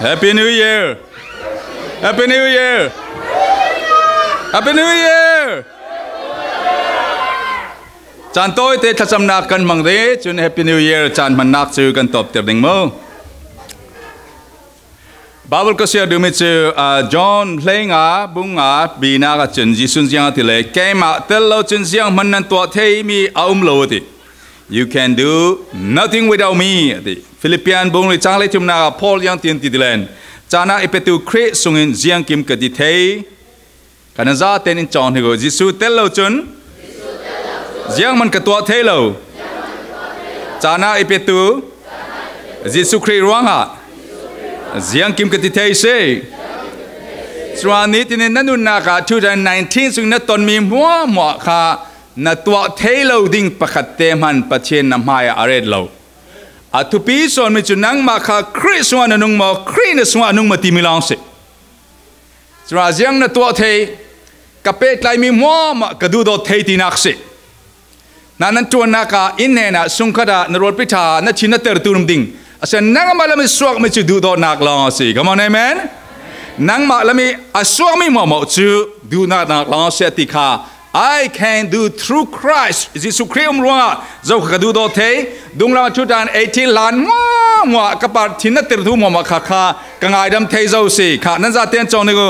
Happy New Year Happy New Year Happy New Year จานโต้เตะทัศน์นักกันมังเดจน Happy New Year จานมันนักจือกันตบเตียบดิ่งมั้งบาบิลก็เสียดูมิจือจอห์นเพลงบุงบีนากับจุนจีสุนเสียงที่เลยแกมาเตลเราจุนเสียงมันนั่นตัวเทมีอาโลติ You can do nothing without me ติฟิลิปปินส์บุงเลยจังเลยจุมนาพอลยังเตียนติดเลยจานาเอเปตูคริสสุงินเสียงกิมกติเทกันนั่นจะเต้นจอห์นที่ก็จีสุเตลเราจุนเสียงมันกับตัวเทเราจานาเอเปตูจีสุคริสร้องเสียงกิมกติเทเซ่ส่วนนี้ที่นั่นนู่นนัก2019ซึ่งนั่นตอนมีหัวค่ะนั่นตัวเทเราดิ่งประคัตเตมันประเทศน้ำหายอะไรเราทุกปีส่วนมีจุดนั่งมาค่ะคริสส่วนนุ่งมาคริสส่วนนุ่งมาที่มิลานสิส่วนเสียงนั่นตัวเทกับเป็ดไหลมีหัวมากระดูดเทที่นักสินั่นจวนนักอินเนน่ะสุงขดานรถพิธานั่นชินเตอร์ตูนดิ่งอาศัยนั่งมาแล้วมีสวกไม่จุดดูดนักลองสิcome on amenนั่งมาแล้วมีสวกไม่หมดจุดดูนักลองเสียติค่ะ I can do through Christ จิสุคริสต์รู้ว่าเรากระดูดเทดุงเราชุดนั้น18 ล้านมัวกับปัจจินเตอร์ทูมัวมาค่ะกังไอดำเทเจ้าสิค่ะนั่นจะเตียนจงนี่ก็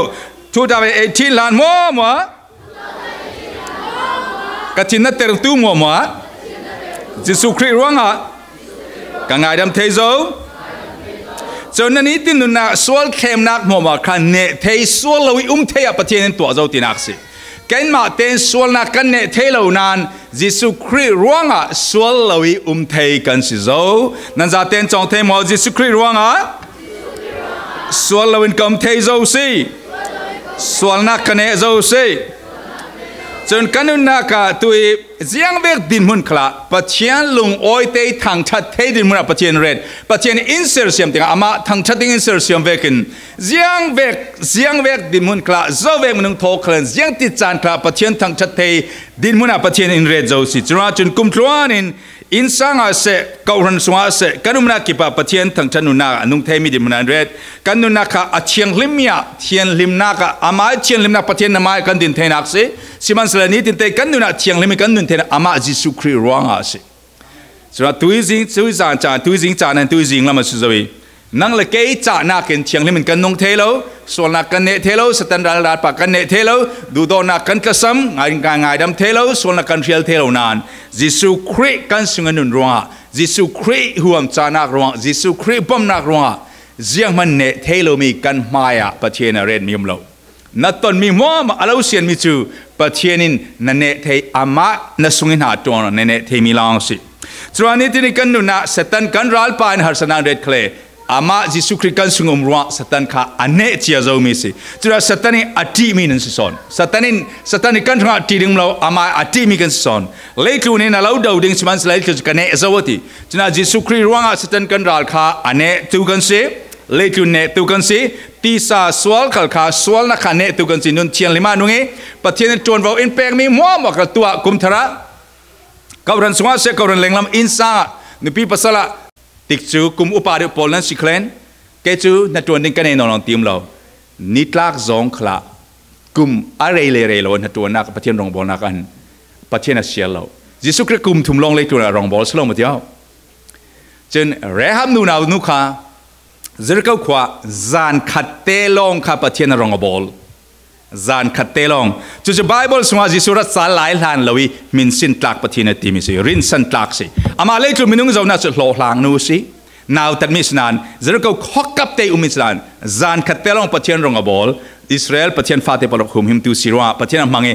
ชุดนั้น18 ล้านมัวกับจินเตอร์ทูมัวจิสุคริสต์รู้ว่ากังไงดำเทโซจนนี้ที่นุนักสวลเข้มนักมัวมาคันเนเทสวลเราอิเทอประเทศตัวเจ้าตินักสิแกนมาเตนสวลนักกันเนเทเหล่านั้นจิสุคริสต์ร้องสวลเราอิเทกันสิโซนั่นจะเตนจงเทมัวจิสุคริสต์ร้องสวลเราอินกัมเทโซสิสวลนักกันเนโซสิจนกันนุนักตัวเสียงเวกดินมุนขละปัจเจียนลุงโอยเตยทางชัดเทดินมุนปัจเจียนเรดปัจเจียนอินเซอร์เซียมติงอามาทางชัดอินเซอร์เซียมเวกินเสียงเวกดินมุนขละเจ้าเวกมันต้องโทขลันเสียงติดจานขละปัจเจียนทางชัดเทดินมุนปัจเจียนอินเรดเจ้าสิจนกุมทวานินอินสังอาเสกาวรันสวาเสกันนุนักกิปะปัจเจียนทางชันนุนักนุ่งเทมิดินมุนเรดกันนุนักอาเชียงลิมยาเชียงลิมนักอามาเชียงลิมนักปัจเจียนนามากันดินเทนักสิสิมันสลานี้ตินเตกันนุนักเชียงลิมกันดินเทนักอามาจิสุคริสต์ร้องสิส่วนตุยซิงจานนั้นตุยซิงละมาสุดเลยนั่งเลยเกยจ่านักเชียงลิมกันนงเทโลส่วนนักกันเนเทโลสตันดาร์ดปากกันเนเทโลดูโดนักกันกระซัมง่ายดำเทโลส่วนนักกันเรียลเทโลนานจิสุคริสต์กันสุงนุนร้องจิสุคริสต์ห่วงจานักร้องจิสุคริสต์บ่มนักร้องเสียงมันเนเทโลมีกันมายาประเทศนเรนมีมโลนัดตอนมีมัวมาอาลูเซียนมิจูประเทศนินนันเนเทอามาณสุงินหาตัวนันเนเทมิลางสิส่วนนี้ที่นี่กันนุนะสตันกันรัลปานฮาร์สนานเรดเคลอามาจิสุคริสต์กันสุงมรัวสตันข้าอันเนเจียเจ้ามีสิส่วนสตันนี่อัติมีนันสิสอนสตันนี่กันทั้งอัติดึงเราอามาอัติมีกันสิสอนเล็กลูนี่น่าเราดาวดึงสมันสไลด์จะกันเนเจ้าวติจนจิสุคริสต์รัวสตันกันรัลข้าอันเนตุกันสิเล็กลูเนตุกันสิตีซาสวลขัลข้าสวลนักขันเนตุกันสินุนเชียงลิมานุงเอประเทศนี้จวนเราอินแปกมีมัวมากับตัวกุมทระกาวรันสวาเสกาวรันเล็งลำอินซานุปีภาษาละติกจูกุมอุปาเดปอลนันสิเคลนเกจูนัดจวนดิ้งกันเองนอนทีมเรานิทลักซองขละกุมอะไรเลยเรานัดจวนนักประเทศรองบอลนักอันประเทศนักเชียร์เรายิสุคริสต์กุมทุ่มลงเลยตัวรองบอลสโลมาเดียวจนเรฮัมนูนานุขาจะเรียกว่าจานขัดเตลองข้าประเทศรองบอลจานขัดเตลองจุดที่ไบเบิลสมาจิสุรัตสาหลายล้านเลยมินสินตรักประเทศทีมิสิรินสันตรักสิอามาเล็กจุดมินุงเจ้าหน้าจุดโลหลังนู้สินาวตัดมิสนานจะเรียกว่าฮอกกับเตอุมิสนานจานขัดเตลองประเทศรองบอลอิสราเอลประเทศฟาเตปลคุมหิมตุสิรัวประเทศมังเอ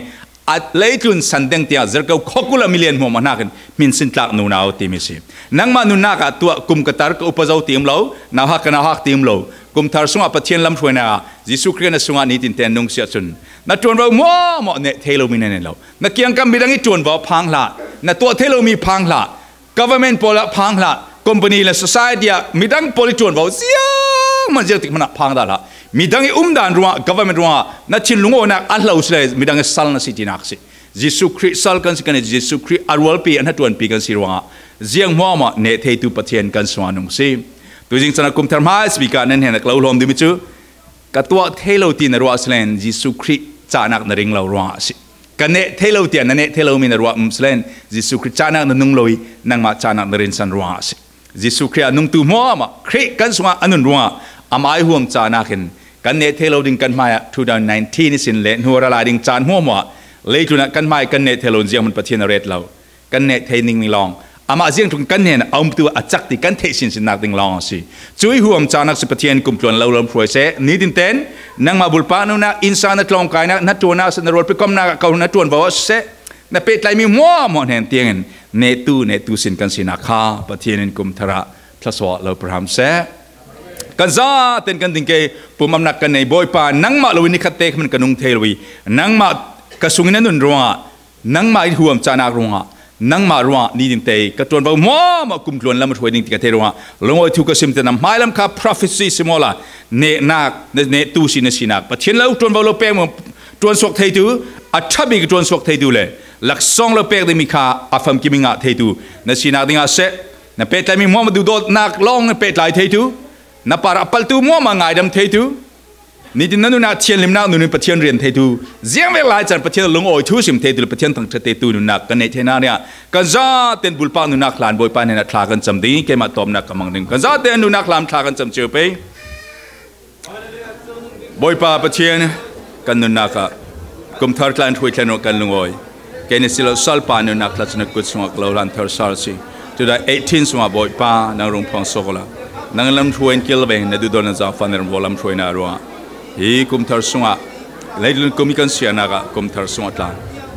อัดเล็กจุดสันเดงเตียจะเรียกว่าฮอกุลมิเลียนหัวมันนักมินสินตรักนูนาวทีมิสินังมานูนักตัวกุมกตาร์กอุปเจ้าทีมเรานาฮักทีมเรากุมทาร์สุงประเทศลำช่วยนะยิสุคริสต์สุงานี้ตินเตนนุ่งเสียจุนนัดจวนเรามัวเนเทโลมีเนเรานักเกียงกำบิดังอีจวนว่าพังละนัดตัวเทโลมีพังละ government พอละพังละ company และ society มีดังพอลิจวนว่าเสียมันจะติดมันพังได้ละมีดังอีด่านรัว government รัวนัดชินลุงโอนักอัลลอฮ์สุเลยมีดังสัลนัสิตินักสิยิสุคริสต์สัลกันสิกันยิสุคริสต์อารวลปีอันนั้นตัวปีกันสิรัวเสียงมัวเนเทตุประเทศกันสวานุสิ ตัวจริงสนักกุมธรรมะสปีการนั้นเห็นนักเล่าลมดูมิจูกัตัวเทโลตีนรัวสเลนยิสุคริจานักนริงเล่ารัวสิกันเนเทโลตีนนั่นเนเทโลมินรัวมุสเลนยิสุคริจานักนนุ่งลอยนังมาจานักนรินสันรัวสิยิสุครินุ่งตัวมัวมาคริกันสวะอนุนรัวอามาห่วงจานักินกันเนเทโลดิงกันมา2019นี่สินเลนหัวระลาดิงจานหัวมัวเลยจุนักกันมากันเนเทโลเจียมันประเทศนเรศเรากันเนเทนิงมิลองอามาเสียงทุกกันเนี่ยเอาตัวอัจฉริกันเทสินสินักดิ่งลองสิช่วยห่วงจานักสิปเทียนกุมจวนเราลมพรวยเสนิดินเต้นนังมาบุลปานุนะอินสานัตลองกายนัดตัวนักสนรวดไปกอมนักเขานัดตัวบ่าวเสนับเป็ดไหลมีมัวมอนเห็นเตียงเนตูสินกันสินักข้าปเทียนกุมธระพระสวะเราพระหามเสกันซาเต้นกันดิ่งเกปุ่มอำนาจกันในบ่อยปานังมาลวินิคเตกมันกันนุงเทลวีนังมากระสุนนั้นนุนรัวนังมาห่วงจานักรัวนังมารัวนี่ดินเตยกระตวนบ่าวมัวมากุมจวนลำถวยดิ่งติกเทรัวลงไว้ทุกสิ่งแต่นำไม้ลำคา prophecy สิมอลาเนนักเนตูสินสินักปะเทียนแล้วจวนบ่าวเราเป้งจวนสวกเทตูอัฐบิกจวนสวกเทตูเลยหลักซองเราเป้งได้มีค่าอัฟมกิมิงะเทตูนสินักดิ่งอาเสนเป็ดไหลมีมัวมาดูโดดนักลองนเป็ดไหลเทตูนปาราปัลตูมัวมาไงดำเทตูนี่ดินนั้นน่าเทียนลิมนักนู่นปะเทียนเรียนเทตูเสียงเวลาจันปะเทียนลงโอยทูสิมเทตูปะเทียนตั้งเทตูนู่นนักกันในเทน่าเนี่ยกันซาเต้นบุลปานู่นนักหลานบอยปานเนี่ยทลากันจำดีแกมาตอมนักกำมังหนึ่งกันซาเต้นนู่นนักหลานทลากันจำเจอไปบอยปาปะเทียนกันนู่นนักกุมทาร์คลานถวยแทนกันลงโอยแกนี่สิเราสัลปานู่นนักลักษณะกุศลเราลันทาร์ซาร์ซีจุดได้18สมัยบอยปานางรงพงศกลานังลำถวยกิลเบงนดูโดนจากฟันเรื่องวอลำถวยนารัวฮีกุมทาร์สุงะเลยลุนกุมิกันเสียนักกุมทาร์สุงะตา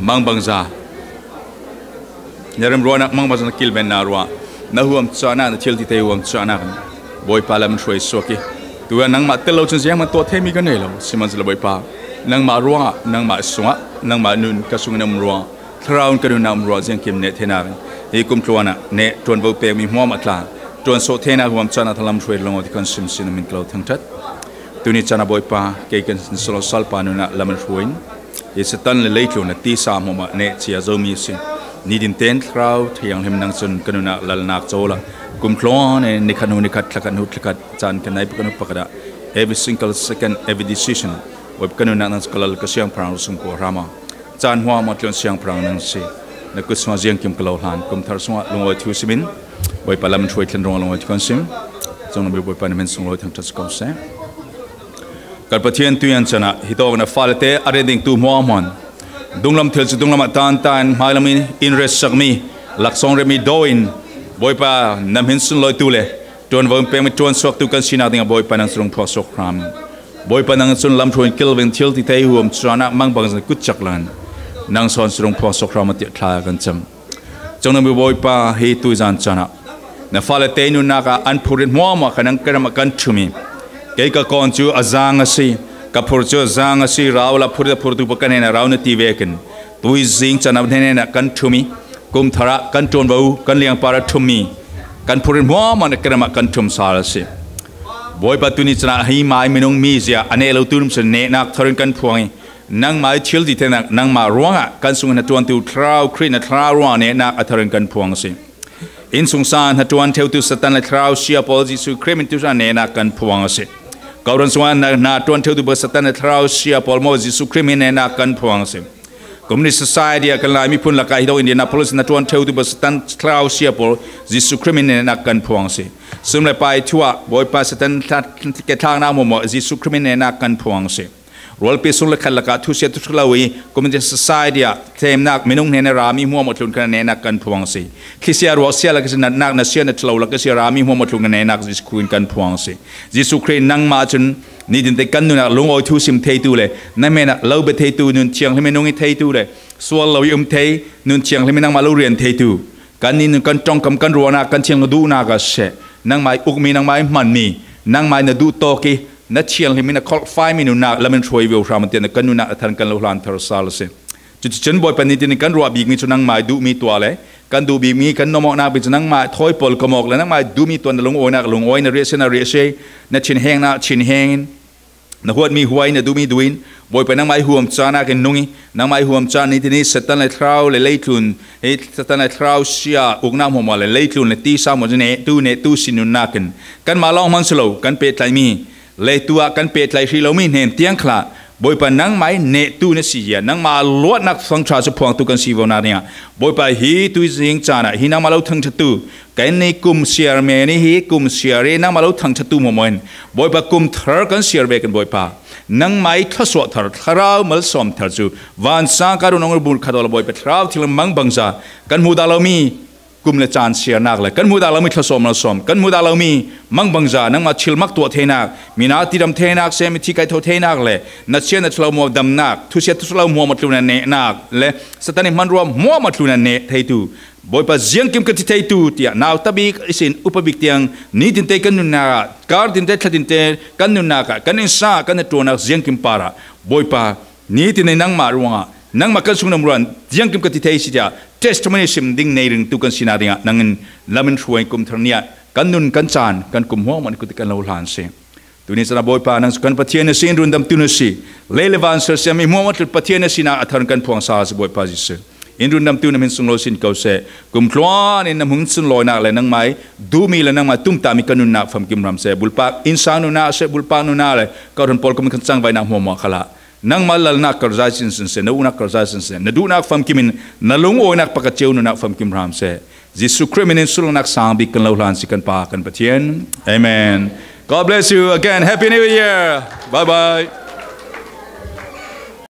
มังบังซาเนี่ยเริ่มรัวนักมังบังซากิลเบนนารัวน่าห่วงจานักเที่ยวที่เที่ยวห่วงจานักบอยปาลำถวยสวกิตัวนังมาเตลเราจนเสียงมันตัวเทมิกันเลยเราสิมันจะบอยปานังมารัวนังมาสุงะนังมานุนกระสุงนำรัวทราวน์กันนำรัวเสียงกิมเนเทนาฮีกุมทัวนะเนจวนบุเปมีหัวมาตาจวนโซเทนาห่วงจานักทลำถวยลงที่กันซิมซินมินกล่าวทั้งทัดตัวนี้จะนับบ่อยป่าเกี่ยกันสโลสัลปานุนะลำมันช่วยยิ่งสตันเลยตัวนั้นที่สามหัวเนเชียโซมีสินี่ดินเต้นคราวที่ยังเห็นนังสนกันนุนะลลนักโจละกุมคล้อนในขณะนี้ขัดขัดหุดขัดจานกันไหนปกันนุปกระ every single second every decision วับกันนุนะนั่งสกัลกเสียงพรางสุงโกรามาจานหัวมาเรื่องเสียงพรางนั่งสินักกุศลเสียงกิมกล่าวหานกุมทาร์สวะลงไว้ที่สิบินบ่อยป่าลำมันช่วยเทนรองลงไว้ที่กันซิมจงนำบ่อยป่าในมันส่งลอยทางทัศกรเสการประเทศตุยันชนะฮิตอกนัฟาเลเตอเรดิงตูมัวมันดุงลำเทลจุดุงลำตานตานมาลามินอินเรสสักมีหลักสองเรมีโดอินบ่อยป่านำหินสุนลอยตูเลจวนวันเป็นจวนสวกตุกันสินาดิงบ่อยป่านังสุงพอสกครามบ่อยป่านังสุนลำชวนกิลเวนเทียลที่เตยหัวมชนะมังบังกุจักลันนังสอนสุงพอสกครามมาเตะทากันจำจงนำบ่อยป่าฮิตุยันชนะนัฟาเลเตนุนักอันพูริมัวมาขันังกระมักันชุมีเกี่ยกับก่อนจูอาจารย์สิกับผู้จูอาจารย์สิเราละผู้ที่ผู้ที่ปกันเนี่ยเราเนี่ยทีเวกันตัวจริงจะนับเนี่ยกันทุ่มีกุมธระกันจวนบ่าวกันเลี้ยงปลาทุ่มีกันผู้ที่มัวมันกระมักกันทุ่มสารสิบ่อยปัจจุบันจะน่าให้ไม้ไม่น้องมีเสียอันนี้เราตุ้มเสน่ห์นักทารุณกันพวงนั่งไม้เชี่ยวที่เท่านั้นนั่งมาร้องกันส่งในตัวตัวทราวครีนทราวร้องเนี่ยนักทารุณกันพวงสิอินสงสารตัวเที่ยวตัวสตันในทราวเชียร์พอจิสุครีมตัวเนี่ยนักกันพวงสิกอรันสวรรค์นาตัวเที่ยวตัวสตันในทราวเชียร์พอลโมจิสุครีมเนี่ยนักกันพวงสิคอมมิวนิสต์ society กันเลยมีพุ่นละกายที่อินเดียนาโพลิสนาตัวเที่ยวตัวสตันทราวเชียร์พอลจิสุครีมเนี่ยนักกันพวงสิสมัยไปทั่วบ่อยปัสตันที่เกิดทางน้ำมันจิสุครีมเนี่ยนักกันพวงสิรอลปีสุลขันละกาทุเสียทุกลาวีคอมมิวนิสต์ society เทมนักมินุงเนี่ยรามีหัวหมดลุนกันเนี่ยนักกันพวงสิที่เสียรัวเสียละก็จะนักนักเสียนักเราละก็เสียรามีหัวหมดลุนกันเนี่ยนักจิสุครีมกันพวงสิจิสุครีมนั่งมาจนนี่ดินแต่กันนู่นลงเอาทุสิมเทตูเลยนั่นแม่น่ะเราไปเทตูนู่นเชียงให้ไม่นุ่งเทตูเลยส่วนเรายมเทนู่นเชียงให้ไม่นั่งมาเราเรียนเทตูกันนี่นู่นกันจ้องกำกันรัวนักกันเชียงเราดูนักก็เสะนั่งไม้อุกมีนั่งไม้มันมีนั่งไม้น่ะดูโตกี้นัดเชียงให้ไม่น่ะคอลไฟไม่นู่นนักแล้วมันช่วยวิวรามันเตียนกันนู่นนักทันกันเราหลานทารสาลเสจุดฉันบ่อยปนิตินกันรัวบีมีจุนั่งไม้ดูมีตัวเลยกันดูบีมีกันนมอกนักไปจุนั่งไม้ถอยปอลกมอกแล้วนั่งไม้ดูมีตัวนั่งลงโอยนักลงโอยนักเรียเชนักเรียเชนัดชินแห้งนักชินแห้ง na huat mi huai na dumi duin boy pa nang mai huam chana ken nungi nang mai huam chan ni tini satan le trau le leitun e satan le trau sia ugna mo le leitun le ti sa mo ne tu sinun naken kan ma long man slo kan pe tlai mi le tua kan pe tlai ri lo mi nen tiang khla boy pa nang mai ne tu ne si ya nang ma lot nak sang tra su phuang tu kan si vona nia boy pa hi tu jing chana hi nang ma lo thang chatu kan nei kum siar me ni hi kum siar re nang ma lo thang chatu mo moin boy pa kum thar kan siar be kan boy pa nang mai thaswa thar tharau mal som thar chu van sa karu nong bul khadol boy pa thrau thil mang bangza kan mu da lo mi kum le chan siar nak le kan mu da lo mi thasom la som kan mu da lo mi mang bangza nang ma chil mak to thenak mina ti dam thenak se mi thi kai tho thenak le na chen na thlo mo dam nak thu se thlo mo ma tluna ne nak le satani man ro mo ma tluna ne thei tu boy pa jiang kim ka ti thei tu tia naw tabi isin upabik tiang ni tin te kan na kar tin te thadin te kan nu na ka kan in sa kan to na jiang kim para boy pa ni tin nang ma ruanga nang ma kan sung nam ran jiang kim ka ti thei si ja testimony sim ding nei ring tu kan sinaringa nangin lamin thruai kum tharnia kan nun kan chan kan kum ho man ku ti kan lo hlan se tuni sana boy pa nang kan pathian na sin run dam tu na si lelevan ser se mi mo mat pathian na sina athar kan phuang sa boy pa ji se in run dam tu na min sung lo sin ko se kum thlon in nam hung sun loi nak le nang mai du mi le nang ma tum ta mi kan nun na pham kim ram se bulpa insanu na se bulpa nu na le ka ron pol kum kan chang vai na mo mo khala nang malal nak karza sin se na una karza sin se na du nak pham kimin na lung o nak pakacheu nu nak pham kim ram se jisu krimin sul nak sang bi kan lo hlan si kan pa kan pathian amen. God bless you again. Happy New Year. Bye bye.